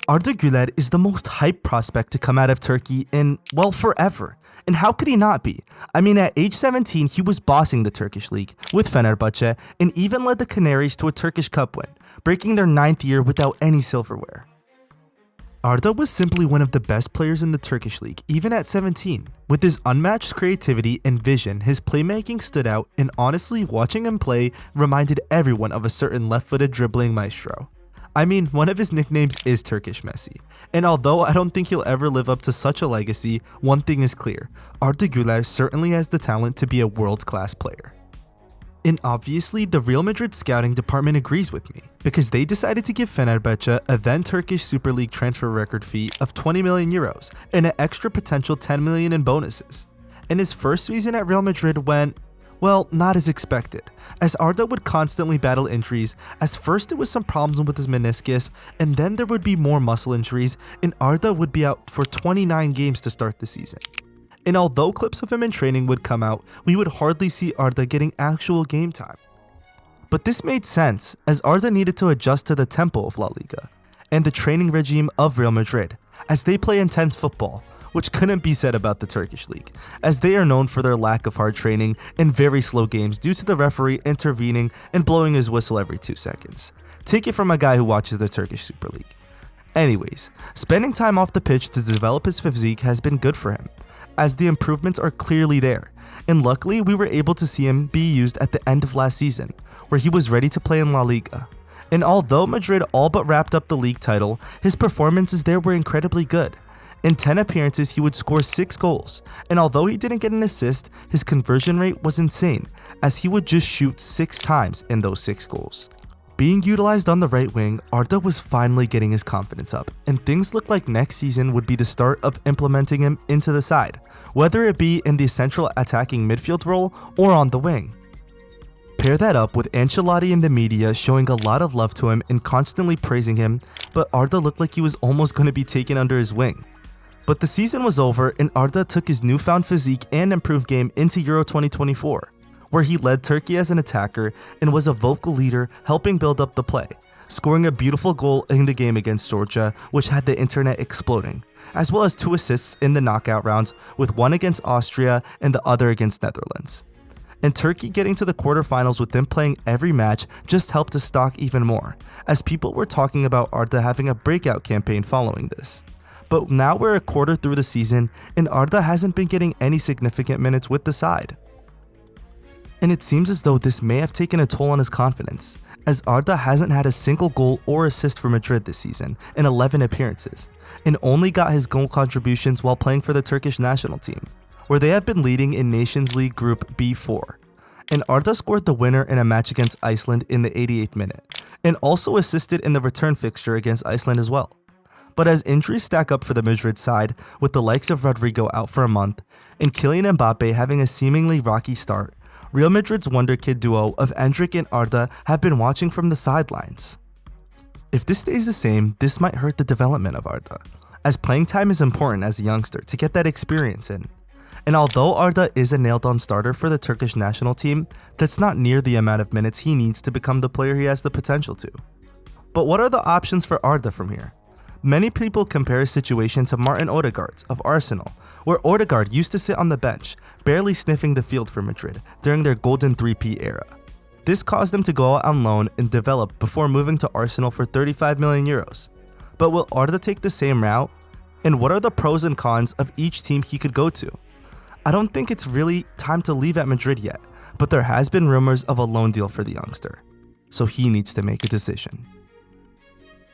Arda Guler is the most hyped prospect to come out of Turkey in, well, forever. And how could he not be? I mean, at age 17, he was bossing the Turkish league with Fenerbahce and even led the Canaries to a Turkish Cup win, breaking their 9th year without any silverware. Arda was simply one of the best players in the Turkish league, even at 17. With his unmatched creativity and vision, his playmaking stood out, and honestly, watching him play reminded everyone of a certain left-footed dribbling maestro. I mean, one of his nicknames is Turkish Messi, and although I don't think he'll ever live up to such a legacy, one thing is clear: Arda Guler certainly has the talent to be a world-class player. And obviously, the Real Madrid scouting department agrees with me, because they decided to give Fenerbahce a then Turkish Super League transfer record fee of 20 million euros and an extra potential 10 million in bonuses. And his first season at Real Madrid went, well, not as expected, as Arda would constantly battle injuries, as first it was some problems with his meniscus, and then there would be more muscle injuries, and Arda would be out for 29 games to start the season. And although clips of him in training would come out, we would hardly see Arda getting actual game time. But this made sense, as Arda needed to adjust to the tempo of La Liga and the training regime of Real Madrid, as they play intense football, which couldn't be said about the Turkish league, as they are known for their lack of hard training and very slow games due to the referee intervening and blowing his whistle every 2 seconds. Take it from a guy who watches the Turkish Super League. Anyways, spending time off the pitch to develop his physique has been good for him, as the improvements are clearly there, and luckily we were able to see him be used at the end of last season, where he was ready to play in La Liga. And although Madrid all but wrapped up the league title, his performances there were incredibly good. In 10 appearances, he would score 6 goals, and although he didn't get an assist, his conversion rate was insane, as he would just shoot 6 times in those 6 goals. Being utilized on the right wing, Arda was finally getting his confidence up, and things looked like next season would be the start of implementing him into the side, whether it be in the central attacking midfield role or on the wing. Pair that up with Ancelotti in the media showing a lot of love to him and constantly praising him, but Arda looked like he was almost going to be taken under his wing. But the season was over, and Arda took his newfound physique and improved game into Euro 2024, where he led Turkey as an attacker and was a vocal leader helping build up the play, scoring a beautiful goal in the game against Georgia, which had the internet exploding, as well as 2 assists in the knockout rounds, with one against Austria and the other against Netherlands. And Turkey getting to the quarterfinals with them playing every match just helped his stock even more, as people were talking about Arda having a breakout campaign following this. But now we're a quarter through the season, and Arda hasn't been getting any significant minutes with the side. And it seems as though this may have taken a toll on his confidence, as Arda hasn't had a single goal or assist for Madrid this season in 11 appearances, and only got his goal contributions while playing for the Turkish national team, where they have been leading in Nations League Group B4. And Arda scored the winner in a match against Iceland in the 88th minute, and also assisted in the return fixture against Iceland as well. But as injuries stack up for the Madrid side, with the likes of Rodrigo out for a month, and Kylian Mbappe having a seemingly rocky start, Real Madrid's wonder kid duo of Endrick and Arda have been watching from the sidelines. If this stays the same, this might hurt the development of Arda, as playing time is important as a youngster to get that experience in. And although Arda is a nailed-on starter for the Turkish national team, that's not near the amount of minutes he needs to become the player he has the potential to. But what are the options for Arda from here? Many people compare his situation to Martin Odegaard's of Arsenal, where Odegaard used to sit on the bench, barely sniffing the field for Madrid during their golden 3P era. This caused him to go out on loan and develop before moving to Arsenal for 35 million euros. But will Arda take the same route? And what are the pros and cons of each team he could go to? I don't think it's really time to leave at Madrid yet, but there has been rumors of a loan deal for the youngster, so he needs to make a decision.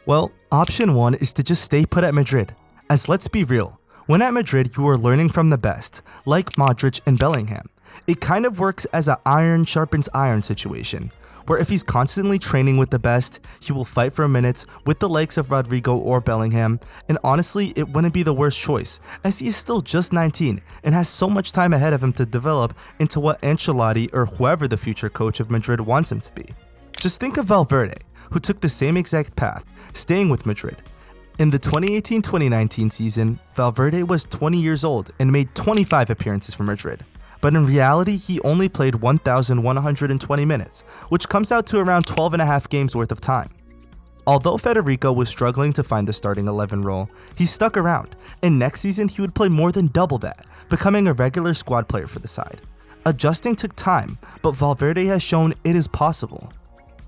Well, option 1 is to just stay put at Madrid, as let's be real, when at Madrid you are learning from the best, like Modric and Bellingham. It kind of works as an iron sharpens iron situation, where if he's constantly training with the best, he will fight for minutes with the likes of Rodrigo or Bellingham, and honestly it wouldn't be the worst choice, as he is still just 19 and has so much time ahead of him to develop into what Ancelotti or whoever the future coach of Madrid wants him to be. Just think of Valverde, who took the same exact path, staying with Madrid. In the 2018-2019 season, Valverde was 20 years old and made 25 appearances for Madrid, but in reality he only played 1,120 minutes, which comes out to around 12.5 games worth of time. Although Federico was struggling to find the starting 11 role, he stuck around, and next season he would play more than double that, becoming a regular squad player for the side. Adjusting took time, but Valverde has shown it is possible.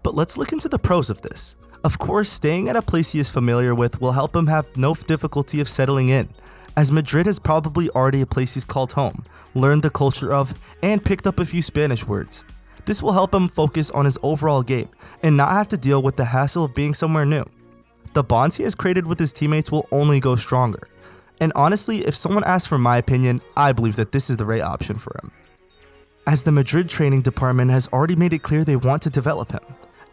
But let's look into the pros of this. Of course, staying at a place he is familiar with will help him have no difficulty of settling in, as Madrid is probably already a place he's called home, learned the culture of, and picked up a few Spanish words. This will help him focus on his overall game and not have to deal with the hassle of being somewhere new. The bonds he has created with his teammates will only go stronger. And honestly, if someone asks for my opinion, I believe that this is the right option for him, as the Madrid training department has already made it clear they want to develop him.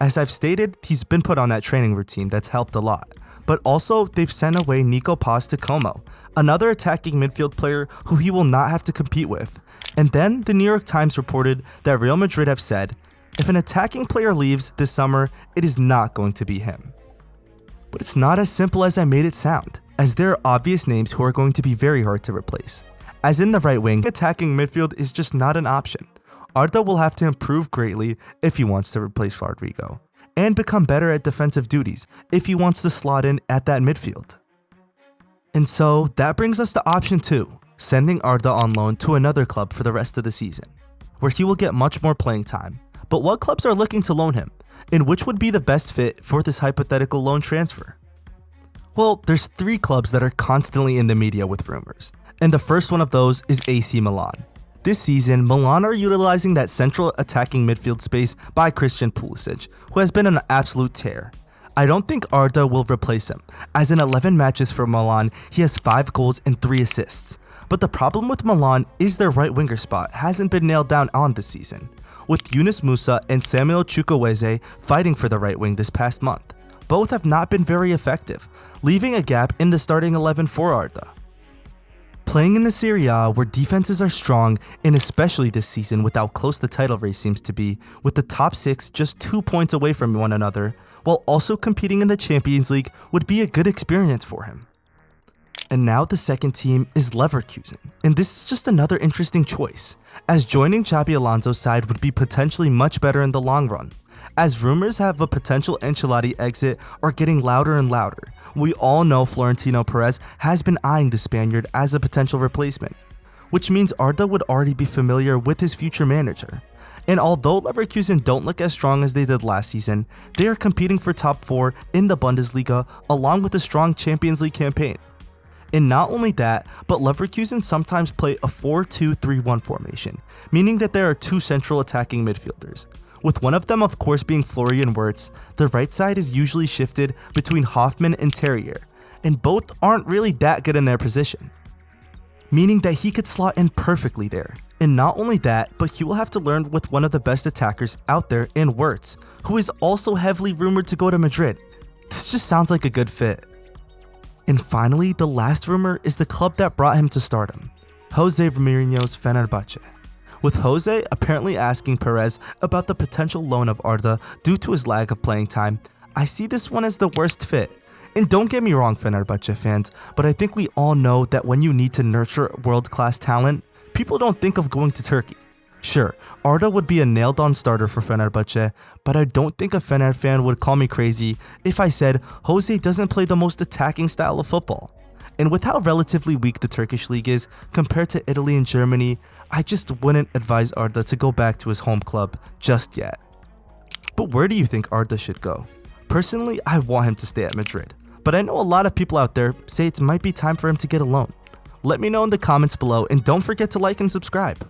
As I've stated, he's been put on that training routine that's helped a lot. But also, they've sent away Nico Paz to Como, another attacking midfield player who he will not have to compete with. And then, the New York Times reported that Real Madrid have said, if an attacking player leaves this summer, it is not going to be him. But it's not as simple as I made it sound, as there are obvious names who are going to be very hard to replace. As in the right wing, attacking midfield is just not an option. Arda will have to improve greatly if he wants to replace Rodrigo, and become better at defensive duties if he wants to slot in at that midfield. And so that brings us to option 2, sending Arda on loan to another club for the rest of the season, where he will get much more playing time. But what clubs are looking to loan him, and which would be the best fit for this hypothetical loan transfer? Well, there's 3 clubs that are constantly in the media with rumors, and the first one of those is AC Milan. This season, Milan are utilizing that central attacking midfield space by Christian Pulisic, who has been an absolute tear. I don't think Arda will replace him, as in 11 matches for Milan, he has 5 goals and 3 assists. But the problem with Milan is their right winger spot hasn't been nailed down on this season, with Yunus Musa and Samuel Chukwueze fighting for the right wing this past month. Both have not been very effective, leaving a gap in the starting 11 for Arda. Playing in the Serie A, where defenses are strong, and especially this season with how close the title race seems to be, with the top 6 just 2 points away from one another, while also competing in the Champions League, would be a good experience for him. And now the second team is Leverkusen, and this is just another interesting choice, as joining Xabi Alonso's side would be potentially much better in the long run, as rumors have a potential Ancelotti exit are getting louder and louder. We all know Florentino Perez has been eyeing the Spaniard as a potential replacement, which means Arda would already be familiar with his future manager. And although Leverkusen don't look as strong as they did last season, they are competing for top 4 in the Bundesliga along with a strong Champions League campaign. And not only that, but Leverkusen sometimes play a 4-2-3-1 formation, meaning that there are 2 central attacking midfielders. With one of them of course being Florian Wirtz, the right side is usually shifted between Hoffman and Terrier, and both aren't really that good in their position, meaning that he could slot in perfectly there. And not only that, but he will have to learn with one of the best attackers out there in Wirtz, who is also heavily rumored to go to Madrid. This just sounds like a good fit. And finally, the last rumor is the club that brought him to stardom, Jose Mourinho's Fenerbahce, with Jose apparently asking Perez about the potential loan of Arda due to his lack of playing time. I see this one as the worst fit. And don't get me wrong, Fenerbahce fans, but I think we all know that when you need to nurture world-class talent, people don't think of going to Turkey. Sure, Arda would be a nailed-on starter for Fenerbahce, but I don't think a Fener fan would call me crazy if I said Jose doesn't play the most attacking style of football. And with how relatively weak the Turkish league is compared to Italy and Germany, I just wouldn't advise Arda to go back to his home club just yet. But where do you think Arda should go? Personally, I want him to stay at Madrid, but I know a lot of people out there say it might be time for him to get a loan. Let me know in the comments below, and don't forget to like and subscribe.